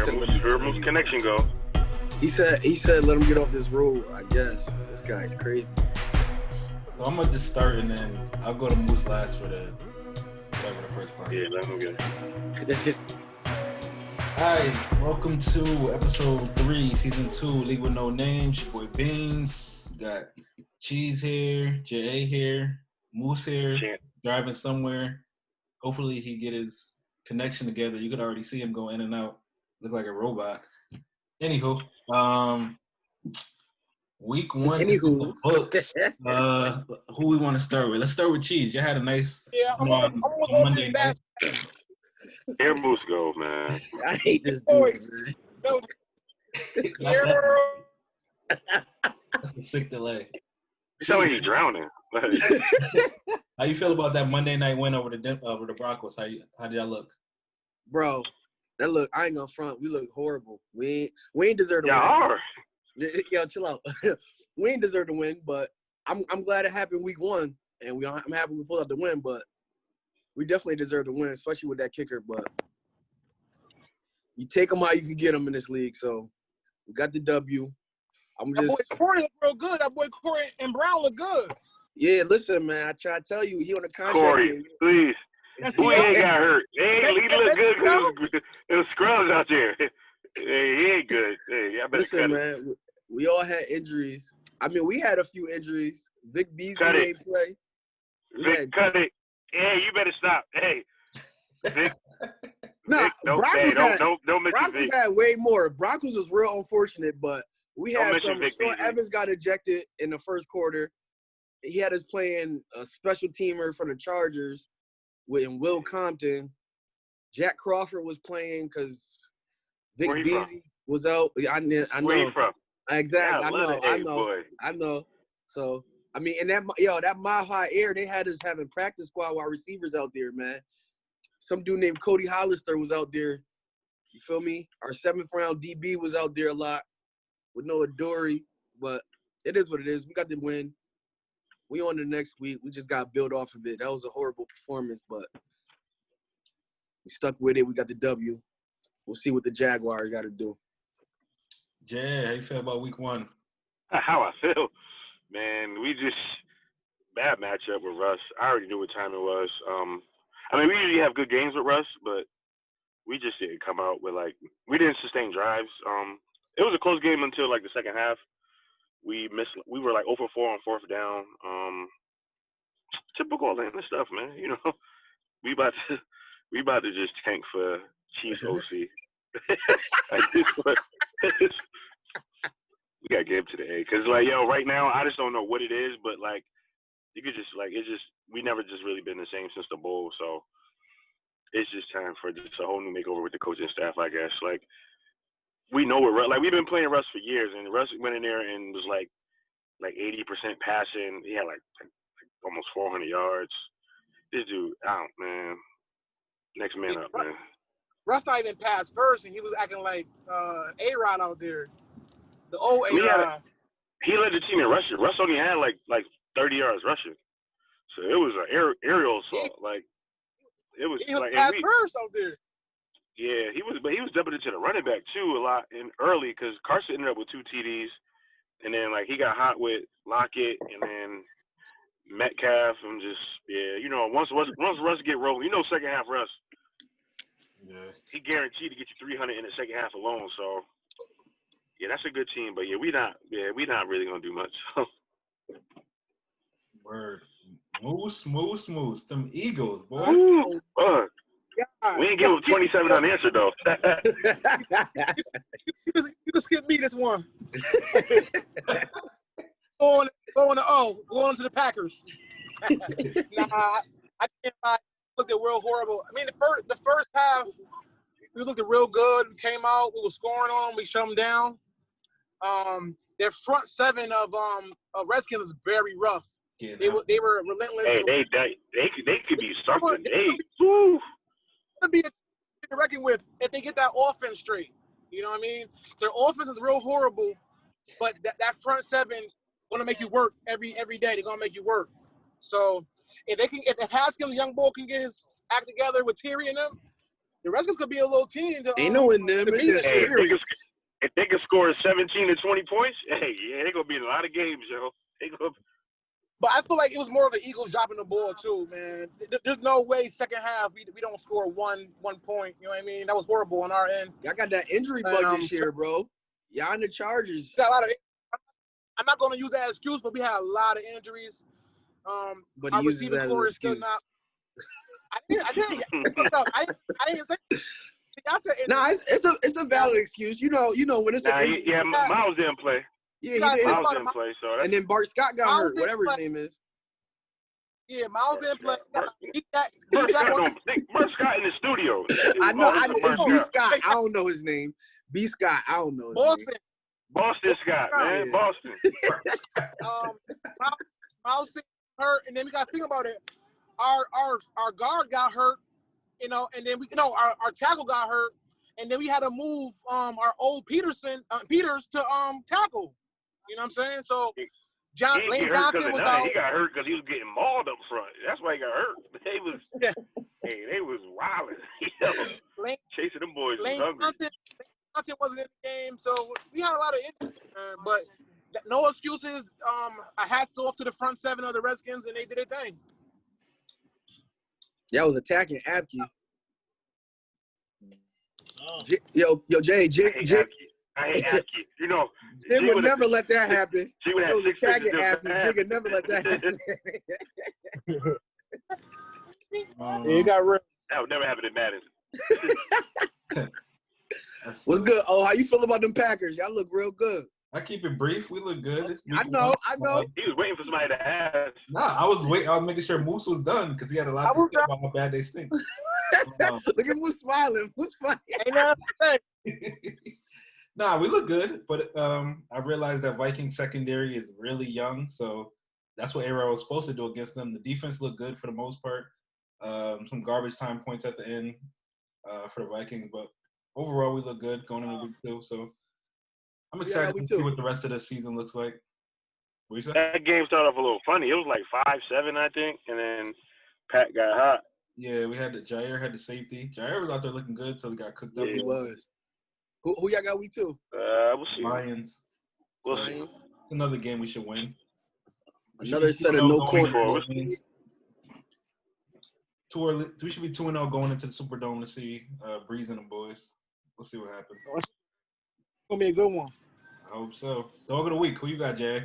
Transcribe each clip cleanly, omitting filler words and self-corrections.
Where Moose connection go? He said let him get off this road. I guess this guy's crazy. So I'm gonna just start and then I'll go to Moose last for the first part. Yeah, let him get it. Hi, welcome to episode 3, season 2, League with No Names. Your boy Beans, got Cheese here, J.A. here, Moose here, driving somewhere. Hopefully he get his connection together. You could already see him go in and out. Looks like a robot. Anywho, week 1 in the books. Who we want to start with? Let's start with Cheese. You had a nice on Monday night. Here Moose go, man. I hate this dude, man. That's a sick delay. So he's drowning. How you feel about that Monday night win over the Broncos? How did y'all look? Bro, I ain't gonna front. We look horrible. We ain't deserve to win. Are. Yo, chill out. We ain't deserve to win, but I'm glad it happened week 1, and I'm happy we pulled out the win, but we definitely deserve to win, especially with that kicker. But you take them out, you can get them in this league. So we got the W. That boy Corey look real good. That boy Corey and Brown look good. Yeah, listen, man. I try to tell you, he on the contract. Corey, please. Who ain't got hurt? Hey, he look good because it was scrubs out there. Hey, he ain't good. Hey, I better listen, man. We all had injuries. I mean, we had a few injuries. Vic Beasley ain't play. Cut it. Hey, you better stop. Hey. Vic. Nah, Broncos Broncos had way more. Broncos was real unfortunate, but we had some. Sean Evans got ejected in the first quarter. He had us playing a special teamer for the Chargers with Will Compton. Jack Crawford was playing because Vic Beasley was out. I know. Where you from? Exactly. Yeah, I know. So, I mean, and that Mile High Air, they had us having practice squad wide receivers out there, man. Some dude named Cody Hollister was out there. You feel me? Our 7th round DB was out there a lot with Noah Dory. But it is what it is. We got the win. We on the next week. We just got to build off of it. That was a horrible performance, but we stuck with it. We got the W. We'll see what the Jaguars got to do. Jay, how you feel about week 1? How I feel? Man, we just – bad matchup with Russ. I already knew what time it was. I mean, we usually have good games with Russ, but we just didn't come out with, we didn't sustain drives. It was a close game until, the second half. We were 0 for 4 on 4th down. Typical Atlanta stuff, man. You know, we about to just tank for Chiefs OC. We gotta give him to the A, cause right now I just don't know what it is, but you could just we never just really been the same since the bowl, so it's just time for just a whole new makeover with the coaching staff, I guess. We know what we've been playing Russ for years, and Russ went in there and was 80% passing. He had almost 400 yards. This dude, man, next man up, man. Russ not even passed first, and he was acting like A-Rod out there. The old A-Rod. He led the team in rushing. Russ only had 30 yards rushing, so it was an aerial assault. It was he was pass first out there. Yeah, he was dumping it to the running back too a lot in early because Carson ended up with 2 TDs, and then he got hot with Lockett and then Metcalf and just once Russ get rolling, second half Russ. Yeah. He guaranteed to get you 300 in the second half alone. So, yeah, that's a good team. But we not really gonna do much. Word, Moose. Them Eagles, boy. Ooh, we ain't give them 27 unanswered though. you can skip me this one. Going to the Packers. Nah, I can't lie. Looked at real horrible. I mean, the first half, we looked at real good. We came out, we were scoring on them, we shut them down. Their front 7 of Redskins is very rough. Yeah, they were relentless. Hey, they could be something. To be a reckon with if they get that offense straight. You know what I mean? Their offense is real horrible, but that front 7 gonna make you work every day. They're gonna make you work. So if Haskins, young boy, can get his act together with Terry and them, The Redskins could be a little team. Ain't no in them. It's just Hey, scary. if they can score 17 to 20 points, hey, yeah, they're gonna be in a lot of games, yo. But I feel like it was more of the Eagles dropping the ball too, man. There's no way second half we don't score one point. You know what I mean? That was horrible on our end. Y'all got that injury bug this year, bro. Y'all in the Chargers. Got a lot of. I'm not gonna use that as excuse, but we had a lot of injuries. But our he uses receiving that as core an is still excuse. not. I didn't say. I said. Nah, it's a valid excuse. You know when it's an injury. Yeah, Miles didn't play. Yeah, he did. Miles didn't play, so and then Bart Scott got hurt, whatever his name is. Yeah, Miles didn't play. Bart Scott in the studio. I know. It's B. Scott. I don't know his name. B. Scott. I don't know his name. Boston Scott, man. Boston. Miles hurt, and then we got to think about it. Our guard got hurt, you know, and then our tackle got hurt, and then we had to move our old Peters to tackle. You know what I'm saying? So Lane Johnson was out. He got hurt because he was getting mauled up front. That's why he got hurt. They was wilding. Chasing them boys. Lane Johnson wasn't in the game, so we had a lot of injuries, but no excuses. I hats off to the front seven of the Redskins, and they did their thing. That was attacking Apke. Jay. I hate Apke. You know, Jay would never let that happen. It was attacking Apke. Jay would never let that happen. You got real. That would never happen in Madden. What's good? Oh, how you feel about them Packers? Y'all look real good. I keep it brief. We look good. I know. He was waiting for somebody to ask. Nah, I was making sure Moose was done because he had a lot to say about how bad they stink. Look at Moose smiling. Moose smiling. Nah, we look good, but I realized that Viking secondary is really young, so that's what A-Rod was supposed to do against them. The defense looked good for the most part. Some garbage time points at the end for the Vikings, but overall we look good going into week 2. So I'm excited to see what the rest of the season looks like. What you say? That game started off a little funny. It was like 5-7, I think, and then Pat got hot. Yeah, we had Jair had the safety. Jair was out there looking good until he got cooked up. Yeah, he was. Who y'all got week 2? We'll see. Lions. Lions. It's another game we should win. Another set of no corners. We should be 2-0 going into the Superdome to see Breeze and the boys. We'll see what happens. It's gonna be a good one. I hope so. Dog of the week. Who you got, Jay? I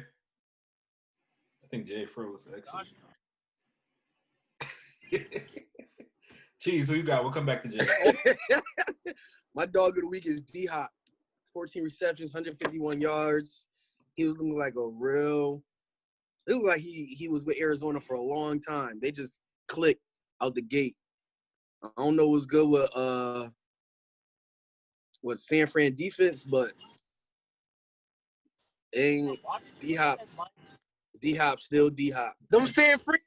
think Jay froze, actually. Cheese, who you got? We'll come back to Jay. My dog of the week is D-Hop. 14 receptions, 151 yards. He was looking like it looked like he was with Arizona for a long time. They just clicked out the gate. I don't know what's good with San Fran defense, but D-Hop still D-Hop. Them San Fran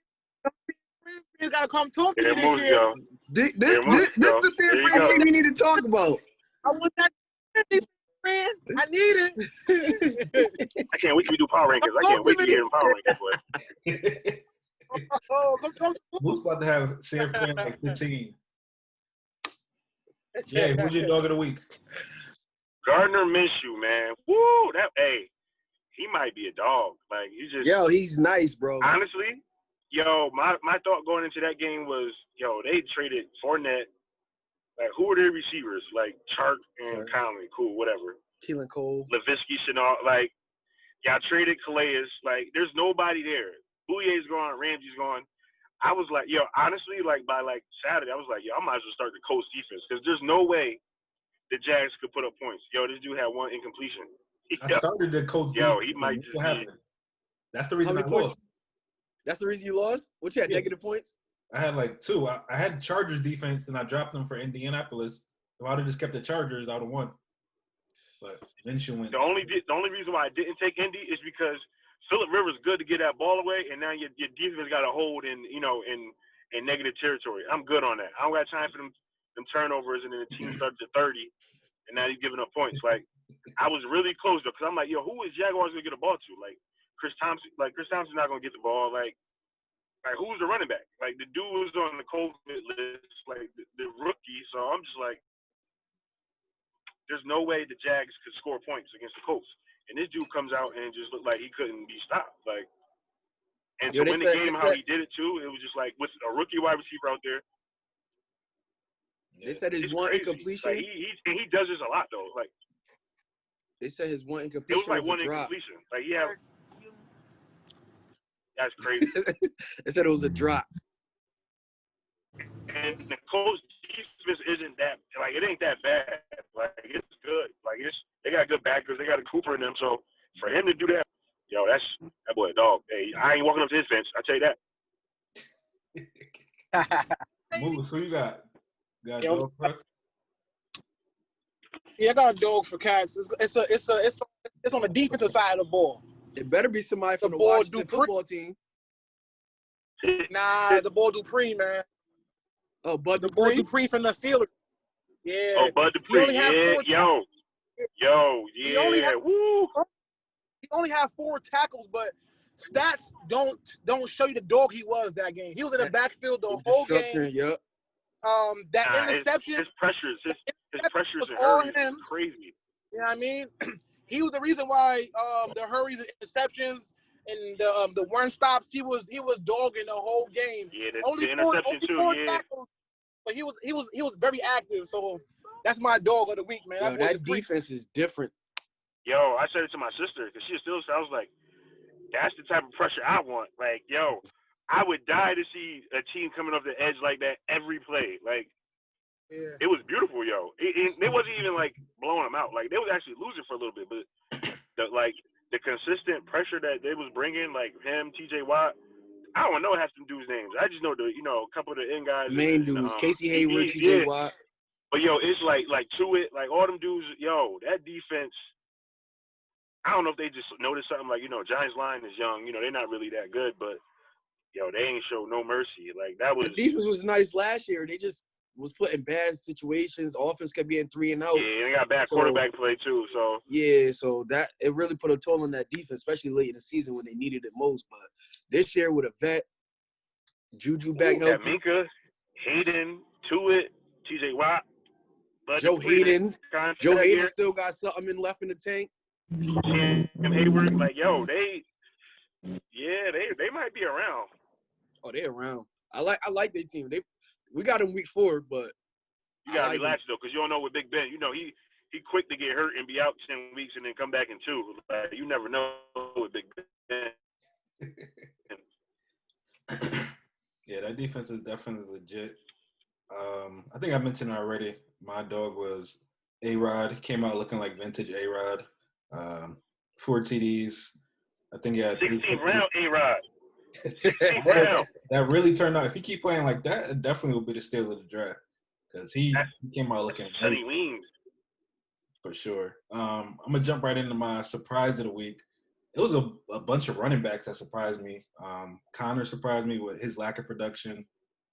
gotta come talk to me this year. This the San Fran team we need to talk about. I want that man. I need it. I can't wait till we do power rankings. I can't wait to hear power rankings. Come talk to me. Who's about to have San Fran like 15? Jay, who's your dog of the week? Gardner Minshew, man. Woo! He might be a dog. Like, he's nice, bro. Honestly, my thought going into that game was, they traded Fournette. Like, who are their receivers? Like, Chark and Conley. Cool, whatever. Keelan Cole. Lavinsky, Chenault. Like, y'all traded Calais. Like, there's nobody there. Bouyer's gone. Ramsey's gone. I was like, honestly, like, by, like, Saturday, I was like, I might as well start the Colts defense because there's no way the Jags could put up points. This dude had one incompletion. I started the Colts defense. He might just what happened? That's the reason I lost. That's the reason you lost? What, you had negative points? I had like 2. I had Chargers defense, then I dropped them for Indianapolis. If I would have just kept the Chargers, I would have won. But Minshew wins. The only reason why I didn't take Indy is because Phillip Rivers good to get that ball away, and now your defense got a hold in negative territory. I'm good on that. I don't got time for them turnovers, and then the team started to 30, and now he's giving up points. Like, I was really close though, because I'm like, who is Jaguars gonna get a ball to? Like Chris Thompson not gonna get the ball. Like, Like, who's the running back? Like, the dude was on the COVID list, like the rookie. So I'm just like, there's no way the Jags could score points against the Colts. And this dude comes out and just looked like he couldn't be stopped. Like, and to win the game how he did it too, it was just like with a rookie wide receiver out there. They said his one incompletion. Like, he does this a lot though. Like, they said his one incompletion. It was like one drop. incompletion. Like, that's crazy. They said it was a drop. And the Colts defense isn't that, like, it ain't that bad. Like, it's good. Like, they got good backers. They got a Cooper in them. So for him to do that, yo, that boy a dog. Hey, I ain't walking up to his fence. I tell you that. Moose, who you got? You got a dog for us? Yeah, I got a dog for Cats. It's on the defensive side of the ball. It better be somebody from the Washington football team. Nah, the boy Dupree, man. Oh, Bud the Dupree? Boy Dupree from the Steelers. Yeah. Oh, Bud Dupree. Yeah, He only had 4 tackles, but stats don't show you the dog he was that game. He was in the backfield the whole game. Yep. That interception. His pressures was all him. Crazy. You know what I mean? He was the reason why the hurries and interceptions and the one stops, he was dogging the whole game. Yeah, only the interception too. Four tackles, but he was very active. So that's my dog of the week, man. Yo, that defense is different. Yo, I said it to my sister because she still. I was like, that's the type of pressure I want. Like, yo, I would die to see a team coming off the edge like that every play. Like, yeah. It was beautiful, yo. It wasn't even like blowing them out. Like, they was actually losing for a little bit, but the consistent pressure that they was bringing, like him, T.J. Watt, I don't know half them dudes' names. I just know a couple of the end guys. Main dudes, Casey Hayward, T.J. Watt. But yo, it's like to it, like all them dudes. Yo, that defense. I don't know if they just noticed something like Giants line is young. They're not really that good, but yo, they ain't show no mercy. Like that was. The defense was nice last year. They just was put in bad situations. Offense kept getting 3 and out. Yeah, they got bad quarterback play too. So yeah, so that it really put a toll on that defense, especially late in the season when they needed it most. But this year with a vet, Juju back healthy, Minka, Hayden, Tuitt, T.J. Watt, Joe Hayden still got something left in the tank. And Hayward, like yo, they might be around. Oh, they around. I like their team. We got them week 4, but you gotta relax though, because you don't know with Big Ben. He quick to get hurt and be out 10 weeks and then come back in 2. Like, you never know with Big Ben. Yeah, that defense is definitely legit. I think I mentioned already. My dog was A-Rod. He came out looking like vintage A-Rod. 4 TDs. I think he had 16th round A-Rod. That really turned out. If he keep playing like that, it definitely will be the steal of the draft because he came out looking great. Wings. For sure. I'm gonna jump right into my surprise of the week. It was a bunch of running backs that surprised me. Connor surprised me with his lack of production.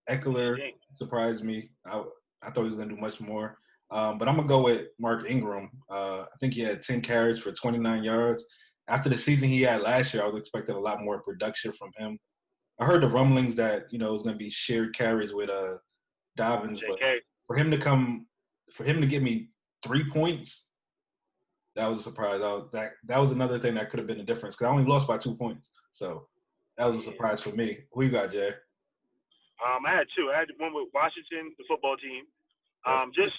Eckler surprised me. I thought he was gonna do much more. But I'm gonna go with Mark Ingram. I think he had 10 carries for 29 yards. After the season he had last year, I was expecting a lot more production from him. I heard the rumblings that it was going to be shared carries with Dobbins, but for him to give me 3 points, that was a surprise. That was another thing that could have been the difference because I only lost by 2 points, so that was a surprise for me. Who you got, Jay? I had 2. I had one with Washington, the football team. Just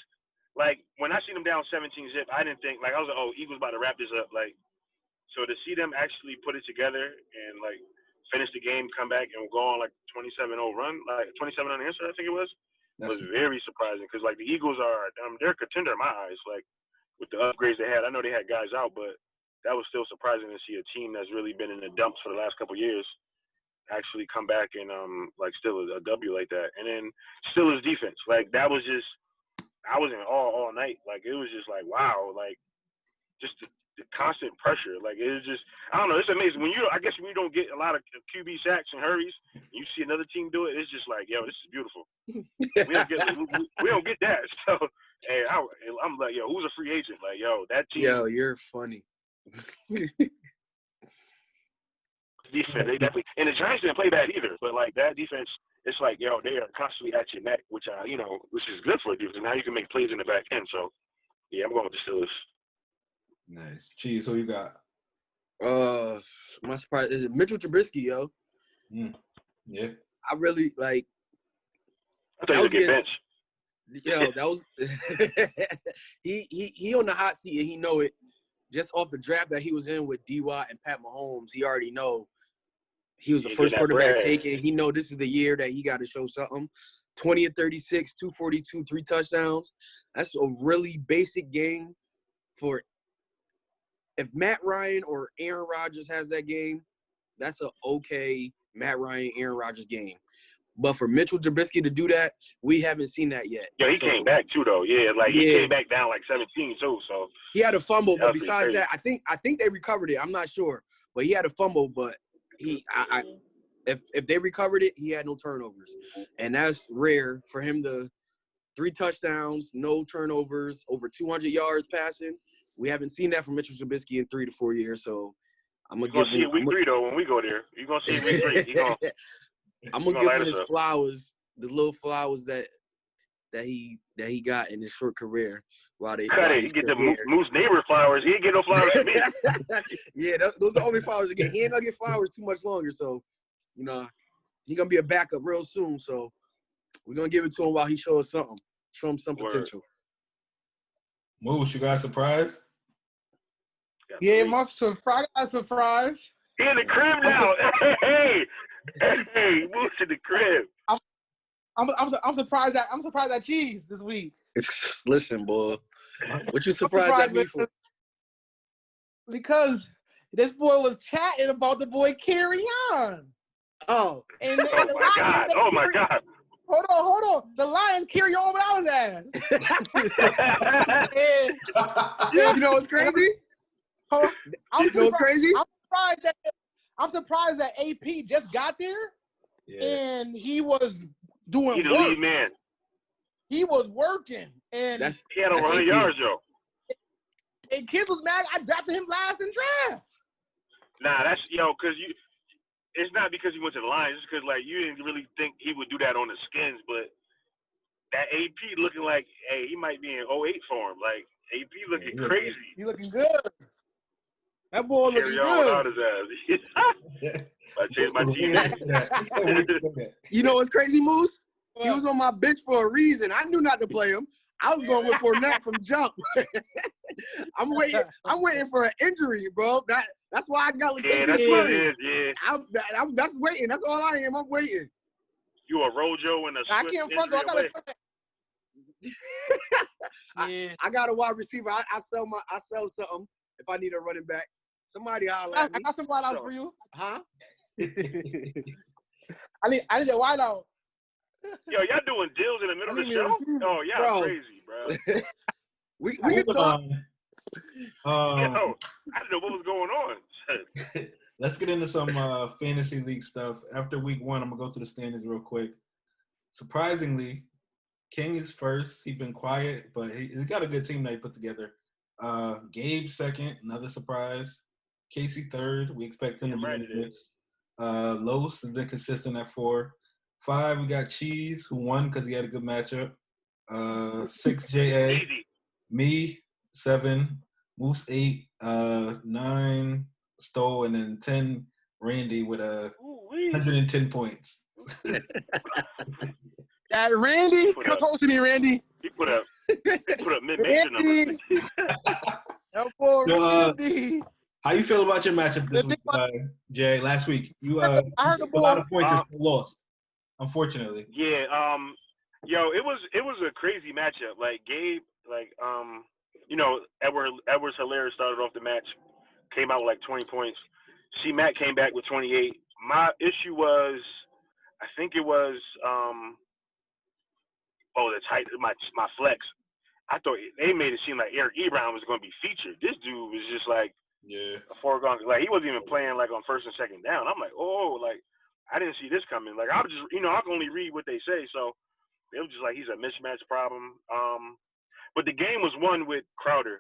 like when I seen them down 17-zip, I didn't think I was like, oh, Eagles about to wrap this up, like. So to see them actually put it together and finish the game, come back and go on 27-0 run, 27 unanswered, I think it was very surprising because the Eagles are they're a contender in my eyes. With the upgrades they had, I know they had guys out, but that was still surprising to see a team that's really been in the dumps for the last couple of years actually come back and still a W like that. And then still his defense, that was just I was in awe all night. It was just wow, just the constant pressure. It was just, I don't know, it's amazing. When you don't get a lot of QB sacks and hurries, and you see another team do it, it's just yo, this is beautiful. we don't get that. So, hey, I'm like, yo, who's a free agent? Yo, that team. Yo, you're funny. defense. They definitely, and the Giants didn't play bad either. But like that defense, it's like they are constantly at your neck, which which is good for a defense. Now you can make plays in the back end. So yeah, I'm going with the Steelers. Nice. Cheese, who you got? My surprise is Mitchell Trubisky, yo. Yeah. I really like. I thought he was get benched. Yo, that was he on the hot seat and he know it. Just off the draft that he was in with D-Watt and Pat Mahomes, he already know he was the first quarterback taken. He know this is the year that he got to show something. 20 and 36, 242, 3 touchdowns. That's a really basic game for if Matt Ryan or Aaron Rodgers has that game, that's an okay Matt Ryan, Aaron Rodgers game. But for Mitchell Trubisky to do that, we haven't seen that yet. Yeah, he came back too, though. Yeah, he came back down like 17 too. So he had a fumble, but besides that, I think they recovered it. I'm not sure, but he had a fumble. But if they recovered it, he had no turnovers, and that's rare for him to 3 touchdowns, no turnovers, over 200 yards passing. We haven't seen that from Mitchell Trubisky in 3 to 4 years. So I'm gonna give him. See it week 3 though. When we go there, you're gonna see it week 3. I'm gonna give him his flowers, the little flowers that he got in his short career. While he get the Moose neighbor flowers. He ain't get no flowers from me. Yeah, those are the only flowers again. He ain't gonna get flowers too much longer. So, he's gonna be a backup real soon. So we're gonna give it to him while he shows something. Show him some potential. Moose, you got a surprise? Yeah, my surprise. He in the crib now. Hey, Moose in the crib. I'm surprised at Cheese this week. Listen, boy, what you surprised at me for? Because this boy was chatting about the boy Kerryon. Oh, oh my God. Hold on. The Lions carry on without his ass. You know what's crazy? What's crazy? I'm surprised that AP just got there, and he was doing He's the work. lead man. He was working, and he had over 100 yards, yo. And kids was mad. I drafted him last in draft. Nah, that's because you. It's not because he went to the Lions. It's because you didn't really think he would do that on the Skins, but that AP looking like, hey, he might be in 08 form. Like AP looking crazy. He looking good. That boy looking good. Without his ass. I changed my team. You know what's crazy, Moose? He was on my bench for a reason. I knew not to play him. I was going with Fournette from jump. I'm waiting for an injury, bro. That's why I got to take this money. I'm that's waiting. That's all I am. I'm waiting. You a Rojo and a I can't front though. I got a wide receiver. I sell something if I need a running back. Somebody holler at me. I got some wide out for you. Huh? I need a wide out. Yo, y'all doing deals in the middle of the show? Oh, y'all crazy, bro. we can talk. I didn't know what was going on. Let's get into some fantasy league stuff. After week 1, I'm going to go through the standings real quick. Surprisingly, King is first. He's been quiet, but he's got a good team that he put together. Gabe second, another surprise. Casey third. We expect him to be in the mix. Los has been consistent at 4. 5, we got Cheese, who won because he had a good matchup. 6, J.A. Me, 7. Moose, 8. 9, Stowe, and then 10, Randy with 110 points. That Randy, come close to me, Randy. He put up mid-major numbers. Randy. How you feel about your matchup this week, Jay? Last week, you I heard a lot of points and lost, unfortunately. Yeah, it was a crazy matchup. Like Gabe, Edwards Hilaire started off the match, came out with 20 points. C-Mac came back with 28. My issue was, I think it was, my flex. I thought they made it seem like Eric Ebron was going to be featured. This dude was just a foregone. He wasn't even playing on first and second down. I'm like, I didn't see this coming. I was just, I can only read what they say. So it was just he's a mismatch problem. But the game was won with Crowder.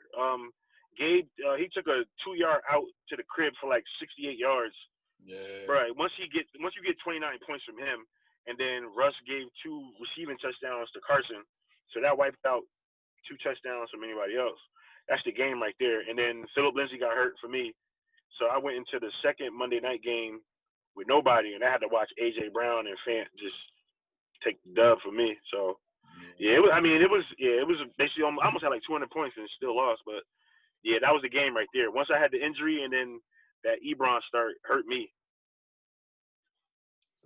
Gabe, he took a 2-yard out to the crib for 68 yards Yeah. Right. Once you get 29 points from him, and then Russ gave 2 receiving touchdowns to Carson, so that wiped out 2 touchdowns from anybody else. That's the game right there. And then Philip Lindsay got hurt for me, so I went into the second Monday night game with nobody, and I had to watch AJ Brown and Fant just take the dub for me. So yeah, it was basically I almost had like 200 points and still lost, but yeah, that was the game right there. Once I had the injury and then that Ebron start hurt me.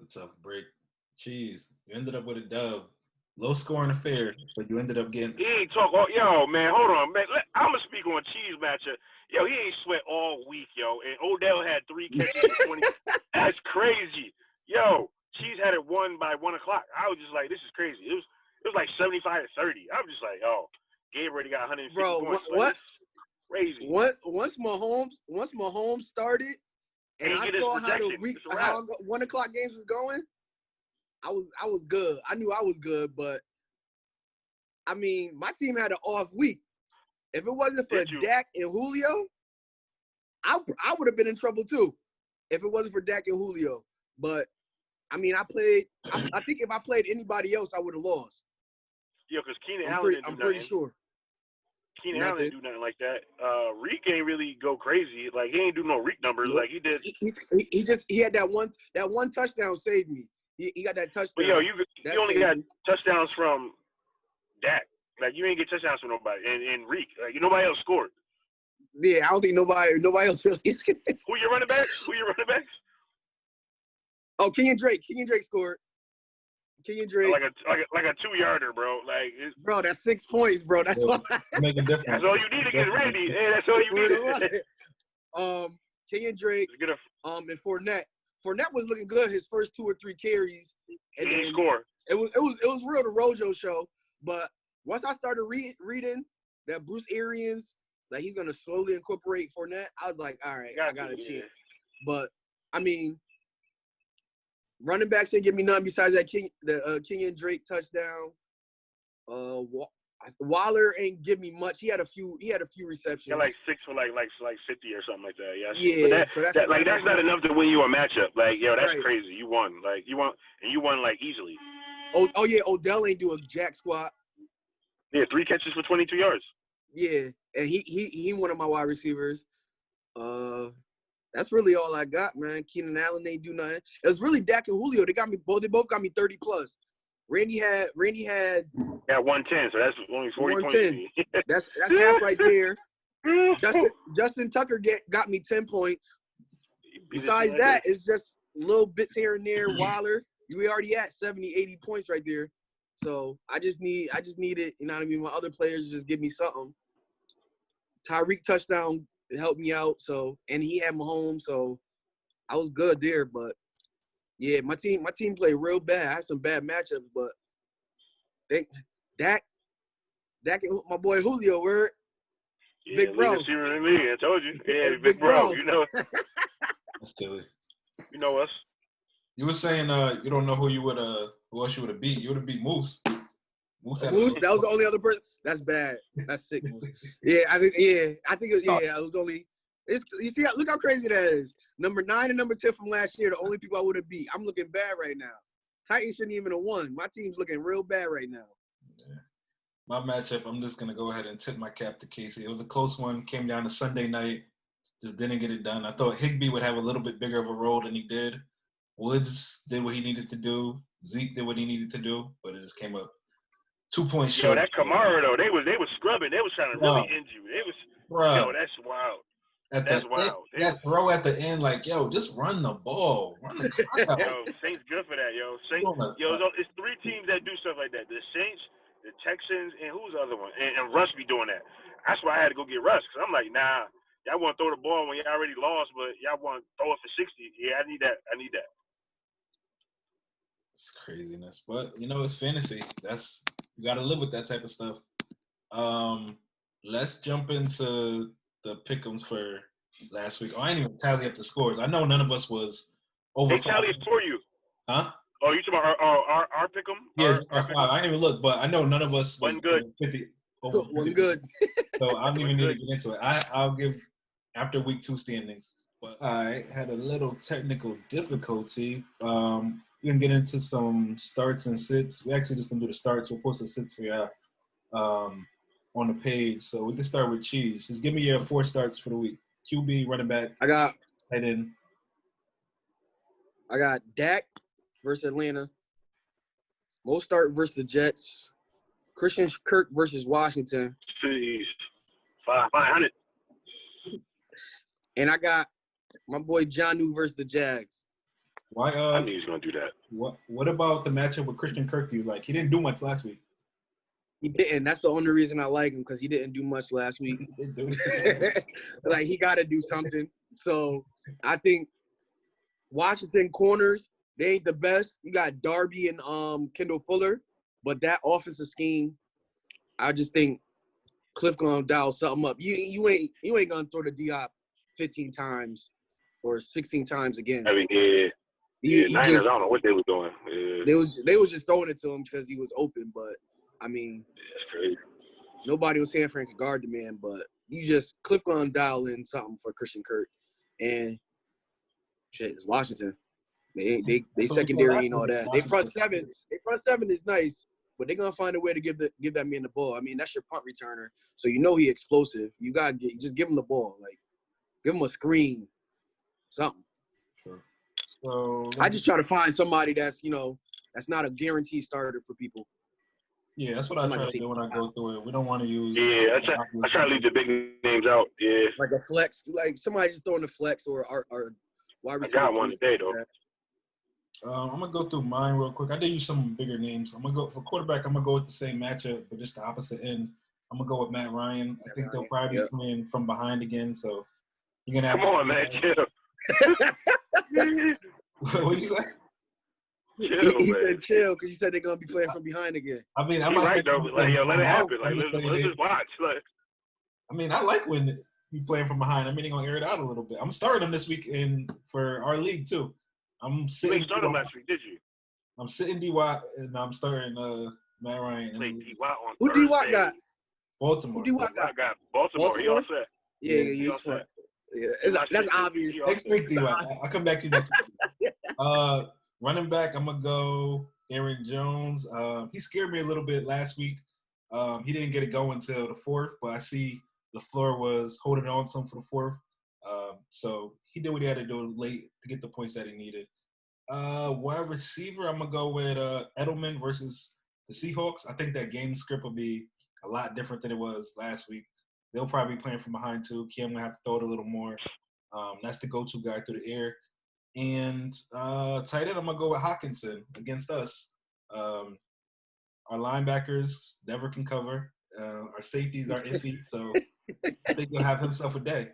It's a tough break. Cheese, you ended up with a dub. Low scoring affair, but you ended up getting. He ain't talk. Oh, yo, man, hold on, man. I'm gonna speak on Cheese matchup. Yo, he ain't sweat all week, yo. And Odell had 3 catches for 20. That's crazy. Yo, Cheese had it won by 1 o'clock. I was just like, this is crazy. It was like 75-30. I was just like, oh, Gabe already got 150 points. What? Crazy. Once Mahomes started, and I saw how 1 o'clock games was going, I was good. I knew I was good, but I mean, my team had an off week. If it wasn't for Dak and Julio, I would have been in trouble too. If it wasn't for Dak and Julio, but I mean, I think if I played anybody else, I would have lost. Yeah, because Keenan Allen didn't do I'm pretty sure. Keenan Allen didn't do nothing like that. Reek ain't really go crazy. Like, he ain't do no Reek numbers like he did. He had that one touchdown saved me. He got that touchdown. But yo, you only got touchdowns from Dak. Like, you ain't get touchdowns from nobody. And Reek, like, nobody else scored. Yeah, I don't think nobody else really is. Who your running backs? Oh, Kenyon Drake. Kenyon Drake scored. Kenyon Drake. Like a 2-yarder, bro. Bro, that's 6 points, bro. That's all. Make a difference. That's all you need against Randy. Hey, that's all you need. Kenyon Drake. And Fournette. Fournette was looking good his first 2 or 3 carries, and then score. It was real the Rojo show. But once I started reading that Bruce Arians, like, he's gonna slowly incorporate Fournette, I was like, all right, I got a chance. But I mean, running backs didn't give me none besides that Kenyon Drake touchdown. Waller ain't give me much. He had a few receptions. Yeah, like 6 for like 50 or something like that. Yeah. Yeah. But that's not enough to win you a matchup. Like, yo, that's crazy. You won. Like, you won like easily. Oh yeah, Odell ain't doing jack squat. Yeah, 3 catches for 22 yards. Yeah, and he one of my wide receivers. That's really all I got, man. Keenan Allen ain't do nothing. It was really Dak and Julio. They both got me 30 plus. Randy had 110, so that's only 40 points. That's half right there. Justin Tucker got me 10 points. Besides that, it's just little bits here and there. Waller, we already at 70, 80 points right there. So I just needed, you know what I mean, my other players just give me something. Tyreek touchdown helped me out, so, and he had Mahomes, so I was good there. But yeah, my team played real bad. I had some bad matchups, but Dak and my boy Julio were big bro. Than me, I told you. Yeah, big bro. You know. That's silly. You know us. You were saying you don't know who else you would have beat. You would have beat Moose. Moose, that was the only other person. That's bad. That's sick, Moose. I think it was only. You see, look how crazy that is. Number 9 and number 10 from last year, the only people I would have beat. I'm looking bad right now. Titans shouldn't even have won. My team's looking real bad right now. Yeah. My matchup, I'm just gonna go ahead and tip my cap to Casey. It was a close one. Came down to Sunday night. Just didn't get it done. I thought Higbee would have a little bit bigger of a role than he did. Woods did what he needed to do. Zeke did what he needed to do, but it just came up 2 points short. Yo, that Kamara though, they was scrubbing. They was trying to really end you. Yo, that's wild. That's wild. That throw at the end, like, yo, just run the ball. Run the clock out. Yo, Saints good for that, yo. It's 3 teams that do stuff like that. The Saints, the Texans, and who's the other one? And Russ be doing that. That's why I had to go get Russ, because I'm like, nah, y'all want to throw the ball when y'all already lost, but y'all want to throw it for 60. Yeah, I need that. It's craziness. But, you know, it's fantasy. You got to live with that type of stuff. Let's jump into the pick'ems for last week. I didn't even tally up the scores. I know none of us was over 5. They tally it for you. Huh? Oh, you talking about our pick'em? Yeah, our 5. I didn't even look, but I know none of us was Wasn't good. 50. Wasn't good. So I don't even need to get into it. I'll give after week 2 standings. But I had a little technical difficulty. We're gonna get into some starts and sits. We actually just gonna do the starts. We'll post the sits for y'all on the page. So we can start with Cheese. Just give me your 4 starts for the week. QB, running back, I got head in. Dak versus Atlanta. Mostart versus the Jets. Christian Kirk versus Washington. Jeez. 500. And I got my boy Jonnu versus the Jags. Why? I knew he was gonna do that. What about the matchup with Christian Kirk? You like? He didn't do much last week. He didn't. That's the only reason I like him, because he didn't do much last week. Like, he got to do something. So I think Washington corners, they ain't the best. You got Darby and Kendall Fuller, but that offensive scheme, I just think Cliff gonna dial something up. You ain't gonna throw the Diop 15 times or 16 times again. I mean, yeah. Niners, I don't know what they were doing. Yeah. They was just throwing it to him because he was open, but I mean, That's crazy. nobody was saying Frank could guard the man, but Cliff gonna dial in something for Christian Kirk, and shit, it's Washington. They secondary ain't all that. They front seven is nice, but they're gonna find a way to give that man the ball. I mean, that's your punt returner, so you know he explosive. You gotta just give him the ball, like give him a screen, something. Sure. So I just try to find somebody that's not a guaranteed starter for people. Yeah, that's what I try to do when I go through it. We don't want to use. Yeah, I try to leave the big names out. Yeah. Like a flex, like somebody just throwing a flex or wide receiver. I got one today though. I'm gonna go through mine real quick. I did use some bigger names. I'm gonna go for quarterback. I'm gonna go with the same matchup, but just the opposite end. I'm gonna go with Matt Ryan. I think they'll probably be playing from behind again. So you're gonna have. Come on, man, chill. What did you say? He said chill because you said they're gonna be playing from behind again. I mean, I'm not right though. Like, yo, let it happen. Like, let's just watch. Like, I mean, I like when you playing from behind. I mean, they're gonna air it out a little bit. I'm starting them this week for our league too. I'm sitting. You started last week, did you? I'm sitting D-Watt and I'm starting Matt Ryan. Who D-Watt got? Baltimore. Who D-Watt got? Baltimore. He all set. Yeah, you smart. Yeah, that's obvious. Next week, D-Watt. I'll come back to you next week. Running back, I'm gonna go Aaron Jones. He scared me a little bit last week. He didn't get it going until the 4th, but I see LaFleur was holding on some for the 4th. So he did what he had to do late to get the points that he needed. Wide receiver, I'm gonna go with Edelman versus the Seahawks. I think that game script will be a lot different than it was last week. They'll probably be playing from behind too. Kim will have to throw it a little more. That's the go-to guy through the air. And tight end, I'm gonna go with Hawkinson against us. Our linebackers never can cover. Our safeties are iffy, so I think he'll have himself a day.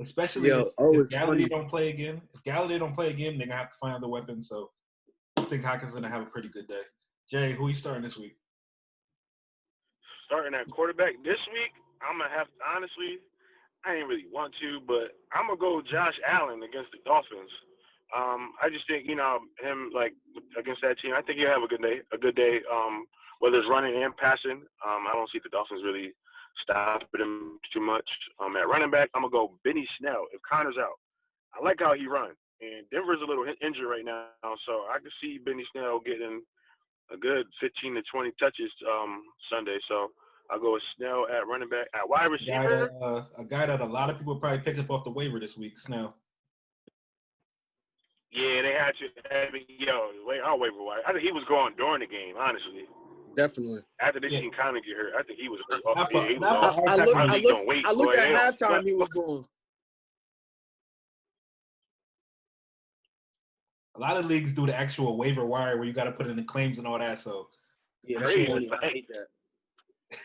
Especially if Galladay don't play again. If Galladay don't play again, they're gonna have to find the weapon. So I think Hawkinson's gonna have a pretty good day. Jay, who you starting this week? Starting at quarterback this week, I'm gonna have to, honestly, I didn't really want to, but I'm gonna go Josh Allen against the Dolphins. I just think, him like against that team, I think he'll have a good day. Whether it's running and passing, I don't see the Dolphins really stopping him too much. At running back, I'm gonna go Benny Snell. If Connor's out, I like how he runs, and Denver's a little injured right now, so I can see Benny Snell getting a good 15 to 20 touches Sunday. So I'll go with Snell at running back. At wide receiver, a guy that a lot of people probably picked up off the waiver this week, Snell. Yeah, they had to. I'll waiver wire. I think he was going during the game, honestly. Definitely. After they seen Connor get hurt, I think he was hurt. I looked at halftime. He was going. A lot of leagues do the actual waiver wire where you got to put in the claims and all that. So yeah, that's funny. I hate that.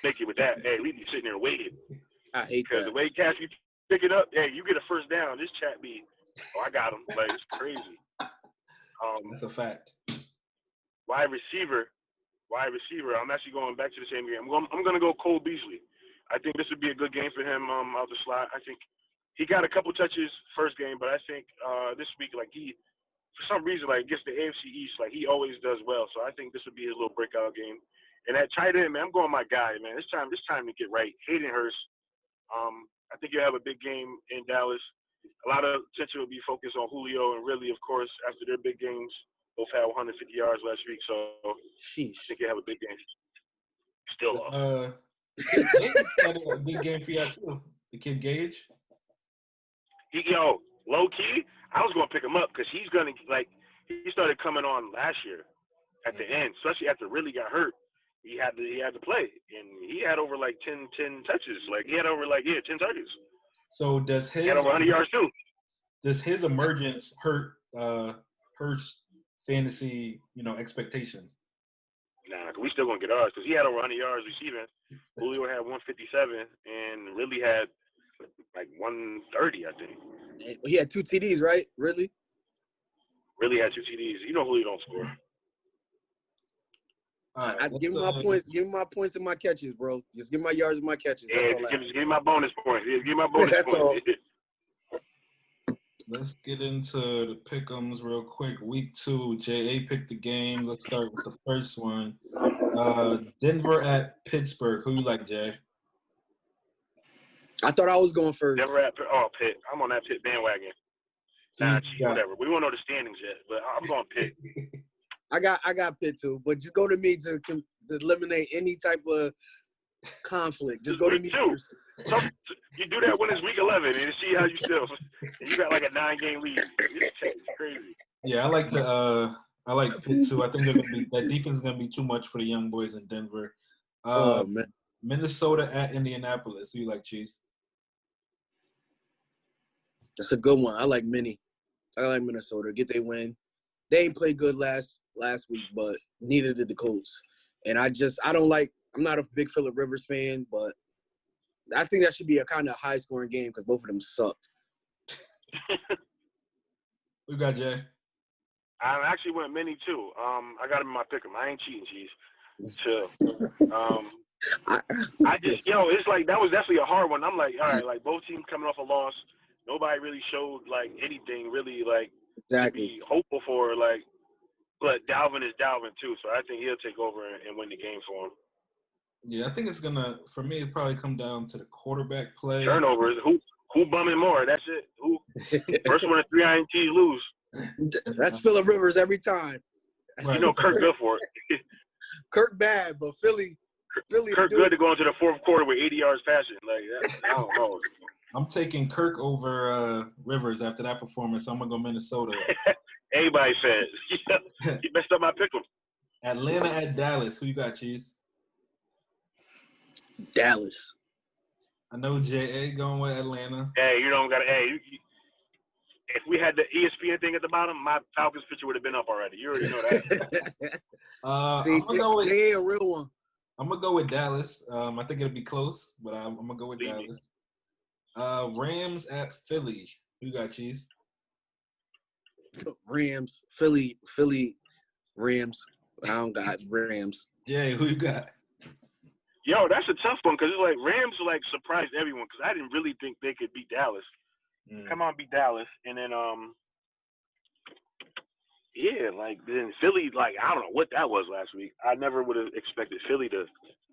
Thank you with that. Hey, we be sitting there waiting. I hate that. Because the way Cash, you pick it up, hey, you get a first down. This chat be, I got him. Like, it's crazy. That's a fact. Wide receiver. I'm actually going back to the same game. I'm going to go Cole Beasley. I think this would be a good game for him out the slot. I think he got a couple touches first game, but I think this week, like for some reason, like against the AFC East, like he always does well. So I think this would be his little breakout game. And at tight end, man, I'm going my guy, man. It's time to get right. Hayden Hurst. I think you'll have a big game in Dallas. a lot of attention will be focused on Julio and really, of course, after their big games, both had 150 yards last week. So I Sheesh. think they have a big game. Still lost. Gage had a big game for y'all too. The kid Gage. Low key, I was gonna pick him up because he's gonna he started coming on last year at the end, especially after really got hurt. He had to play, and he had over 10 touches. He had over 10 targets. So he had over 100 yards too. Does his emergence hurts fantasy expectations? Nah, we still gonna get ours because he had over 100 yards receiving. Julio had 157 and really had 130, I think. He had 2 TDs, right? Really? Really had 2 TDs. Julio don't score. I give me my points. Give me my points and my catches, bro. Just give me my yards and my catches. That's all. Give me my bonus points. Give me my bonus That's points. all. Let's get into the pick'ems real quick. Week 2, J.A. picked the game. Let's start with the first one. Denver at Pittsburgh. Who you like, Jay? I thought I was going first. Denver at Pitt. I'm on that Pitt bandwagon. Whatever. We won't know the standings yet, but I'm going Pitt. I got Pitt too, but just go to me to eliminate any type of conflict. Just go to me first. So you do that when it's week 11 and see how you feel. You got a 9-game lead. It's crazy. Yeah, I like Pitt too. I think that defense is gonna be too much for the young boys in Denver. Oh man. Minnesota at Indianapolis. Who you like, Cheese? That's a good one. I like Minnesota. Get they win. They ain't played good last week, but neither did the Colts. And I'm not a big Phillip Rivers fan, but I think that should be a kind of high-scoring game because both of them sucked. We got Jay. I actually went mini too. I got him in my pick'em. I ain't cheating, Cheese. Chill. I just it's that was definitely a hard one. I'm like, all right, both teams coming off a loss. Nobody really showed anything really exactly to be hopeful for but Dalvin is Dalvin too, so I think he'll take over and win the game for him. Yeah, I think it's gonna, for me, it probably come down to the quarterback play. Turnovers. Who bumming more? That's it. Who first one of 3 INTs lose. That's Phillip Rivers every time. Right. Kirk good for it. Kirk bad, but Philly. Kirk good to go into the fourth quarter with 80 yards passing. I don't know. I'm taking Kirk over Rivers after that performance, so I'm gonna go Minnesota. Everybody says. You messed up my pick'em. Atlanta at Dallas. Who you got, Cheese? Dallas. I know J.A. going with Atlanta. Hey, you don't got to. Hey, if we had the ESPN thing at the bottom, my Falcons picture would have been up already. You already know that. I'm gonna go with J.A. a real one. I'm gonna go with Dallas. I think it'll be close, but I'm gonna go with Dallas. Rams at Philly. Who you got, Cheese? Rams. Philly. Rams. I don't got Rams. Yeah, who you got? Yo, that's a tough one because it's Rams surprised everyone because I didn't really think they could beat Dallas. Come on, beat Dallas, and then then Philly I don't know what that was last week. I never would have expected Philly to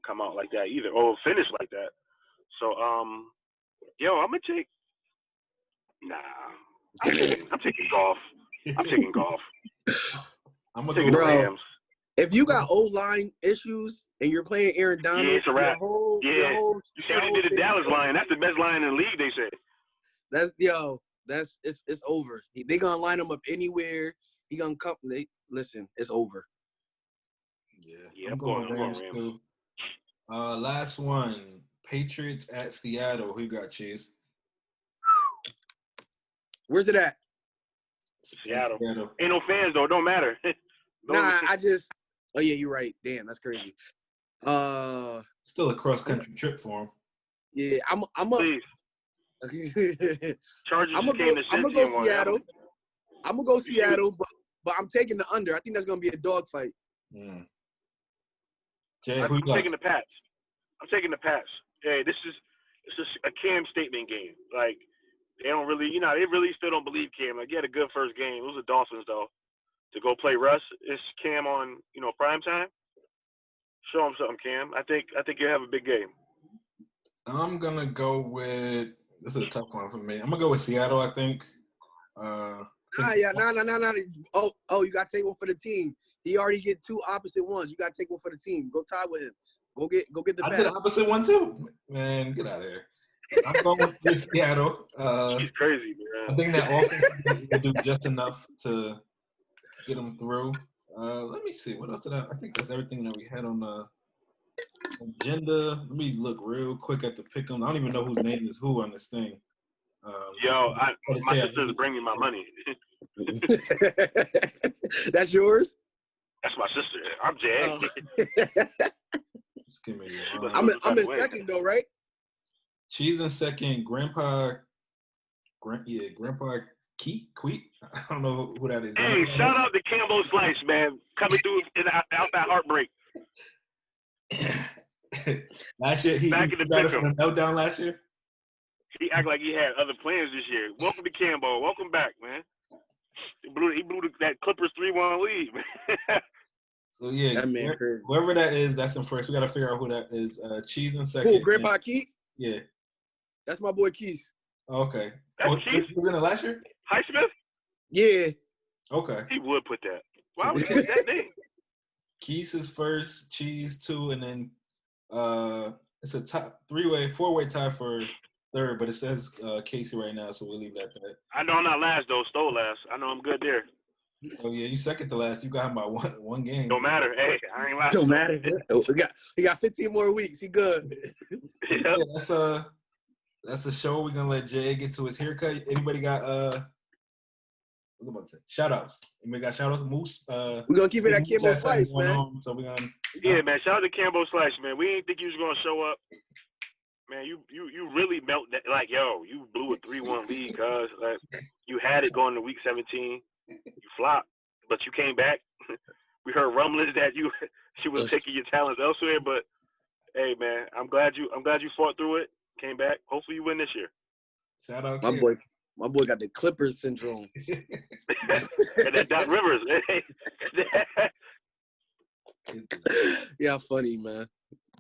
come out like that either or finish like that. So I'm gonna take. Nah, I'm taking golf. I'm taking golf. I'm gonna go Rams. If you got O-line issues and you're playing Aaron Donald, it's a wrap. You see what he did to Dallas line? That's the best line in the league, they say. It's over. They gonna line him up anywhere. He gonna come. Listen, it's over. Yeah, I'm going Rams too. Last one, Patriots at Seattle. Who you got, Cheese? Where's it at? Seattle. Ain't no fans though. Don't matter. Oh yeah, you're right. Damn, that's crazy. Still a cross-country trip for him. Yeah, I'm Please. Chargers I'm gonna go Seattle. I'm gonna go Seattle, but I'm taking the under. I think that's gonna be a dogfight. Jay, I'm taking the Pats. I'm taking the Pats. Hey, this is a Cam statement game. They don't really, they really still don't believe Cam. He had a good first game. It was the Dolphins though. To go play Russ, is Cam on, prime time? Show him something, Cam. I think you'll have a big game. I'm gonna go with This is a tough one for me. I'm gonna go with Seattle. I think. Nah. Oh, you gotta take one for the team. He already get 2 opposite ones. You gotta take one for the team. Go tie with him. Go get the I bag. did the opposite one too. Man, get out of here. I'm going with Seattle. He's crazy, man. I think that offense will do just enough to get them through. Let me see. What else did I think that's everything that we had on the agenda. Let me look real quick at the pick 'em. I don't even know whose name is who on this thing. My sister's bringing my money. That's yours? That's my sister. I'm Jay. Oh. Just give me I'm in second though, right? She's in second. Grandpa Keat. I don't know who that is. Hey, shout out to Campbell Slice, man, coming through out that heartbreak. Last year, he got us in a meltdown last year. He acted like he had other plans this year. Welcome to Campbell. Welcome back, man. He blew that Clippers 3-1 lead, man. So yeah, whoever that is, that's in first. We got to figure out who that is. Cheese in second. Cool, Grandpa Keith? Yeah. That's my boy Keith. Okay. That's Keith? Was in it last year? Highsmith? Yeah. Okay. He would put that. Why would he put that name? Keith is first, Cheese 2, and then it's a top 4-way tie for third, but it says Casey right now, so we'll leave it at that. I know I'm not last though. Stole last. I know I'm good there. Oh yeah, you second to last. You got him by one game. Don't matter. Hey, I ain't last. Don't matter. He got 15 more weeks. He good. Yep. Yeah, that's the show. We're gonna let Jay get to his haircut. Anybody got what was I about to say? Shout outs. Anybody got shout outs? Moose. We're gonna keep it at Campbell Slice, man. So we're gonna man. Shout out to Campbell Slice, man. We didn't think you was gonna show up. Man, you really melt that. Like, yo, you blew a 3-1 lead, cuz. Like, you had it going to week 17. You flopped, but you came back. We heard rumblings that she was taking your talents elsewhere, but hey, man, I'm glad you fought through it, came back. Hopefully you win this year. Shout out my boy got the Clippers syndrome. And that Doc Rivers. Yeah, funny, man.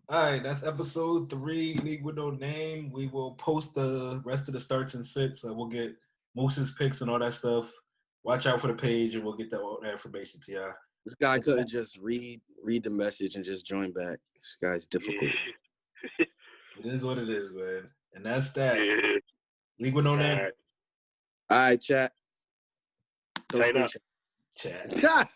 All right, that's episode 3, League with No Name. We will post the rest of the starts and sits. We'll get Moose's picks and all that stuff. Watch out for the page, and we'll get all that information to y'all. This guy couldn't just read the message and just join back. This guy's difficult. It is what it is, man. And that's that. Yeah. League with No Name. All right, chat. Chat. Chat.